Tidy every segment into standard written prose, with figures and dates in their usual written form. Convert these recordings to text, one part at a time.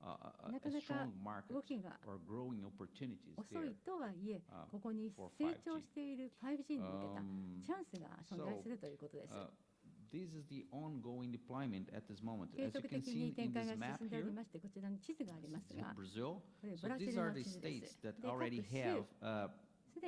have a なかなか strong market 動きが or growing opportunities 遅 there. いとはいえ、ここに for 成長している 5G に向けた Um, チャンスが存在するということです。 This is the ongoing deployment at this moment. 継 As you 続 can 的 see に in 展開 this が map 進んでお here, りまして、こちらに地図があります this is が、 Brazil. これブ So ラジ these ル are の the 地図です。 states that で、各 already 州、 have すで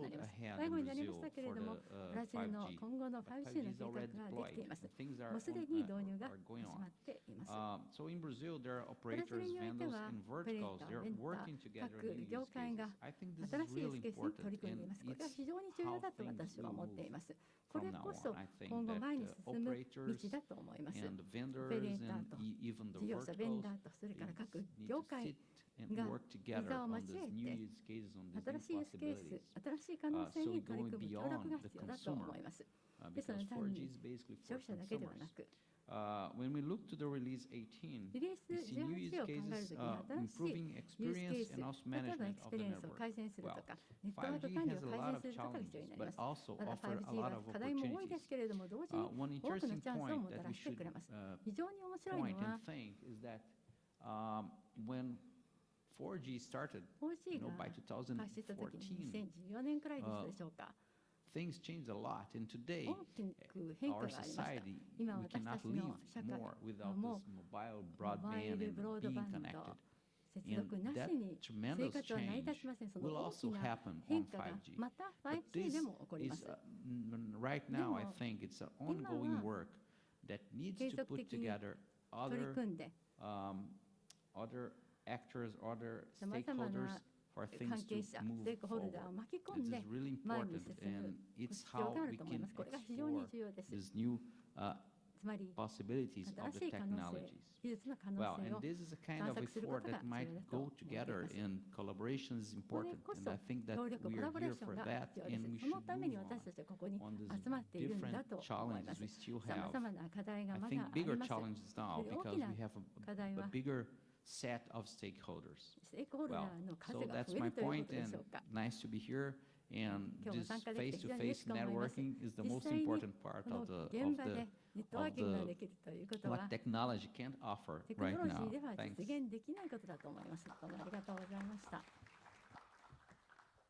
とになります。最後になりましたけれども、ブラジルの今後の 5G の計画ができています。もうすでに導入が始まっています。So in Brazil, there are ブラジル operators, において vendors, は and オペレー verticals. ター、 They're ベンダー、 working together 各 in new 業 use 界が cases. I think this 新 is しいユー really スケースに important, 取り組んでい and ます。これは it's 非常に重要 how だと things 私は will 思っ move ています。こ from れ now こそ on. I 今 think 後 that 前に the 進む道 operators だと思います。 and the オペレ vendors ーター and と even the 事業者、ベン verticals ダーとそれから各 need 業 to 界 sit and が work together 膝を on 交 these え new て use cases, on these 新しい new ユースケース、 possibilities. 新しい可能性 So に取り going 組む協 beyond 力が the 必要だと consumer, 思います。ですの because で単に 4G is basically 消 for 費者だけでは consumers. なく、 When we look to the release 18, リリース we see new 18 use を考える cases ときに新しい improving ユース experience ケース、 and also 例えばエ management クス of ペ the リエンスを network. 改善すると Well, か、ネットワーク管理 5G を has a 改 lot 善 of するとかが必要に challenges, なり but ます。 also まだ offer a5G lot は of 課題も多いです opportunities. けれども、同時に One 多くの interesting チャンスを point もた that ら we して should くれます。非常に面白い point のは and think is that when 4G started, 4G が by 開始した時に2014, 2014年くらいでしたでしょうか。 things changed a lot. And today, 大きく変化 our がありました。 society, 今 we 私た cannot ちの live 社会 more without も this mobile モバイ broadband ル and ブロードバ being ンド connected. 接続なし And に that 生 tremendous 活は成り立ち change ません。その will 大 also きな happen 変 on 化が 5G. また But 5G this でも起こりま is, す。 right now, I でも、 think it's an 今は ongoing work that needs 継 to 続 put 的に together 取り other 組んで、 other actors, other さまざま stakeholders な for 関 things 係 to 者、ス move テークホル forward. ダーを巻き込 This んで is really 前に important, 進む and 必 it's 要 how がある we と思い can ます。これが非常に explore 重要です。 these new つまり possibilities of 新 the しい可能性、 technologies. 技術の可能 Well, 性 and を this is a kind 探 of 索するこ effort とが that 重 might 要だと go 思ってい together, ます。 and collaboration is これ important. こ And そ I think that 協力、 we コラ are ボレー here ショ for ンが that, 必要です。 and we その should ために move 私たちはここに on these 集まっているん different だと思いま challenges す。 we still さま have. ざまな課題が I まだ think あり bigger ます。 challenges now より大 because きな we have 課題 a は bigger set of stakeholders. ステークホルダ Well, ーの so 数が that's 増え my るというこ point, とで and しょうか。 nice to be here. And 今日も this 参加できて非常に嬉し face-to-face く思います。 networking is the 実 most 際に important part この of the 現場でネットワーキングができるということは what technology can't offer テクノ right ロジ now. ーでは Thanks. 実現できないことだと思います。どうもありがとうございました。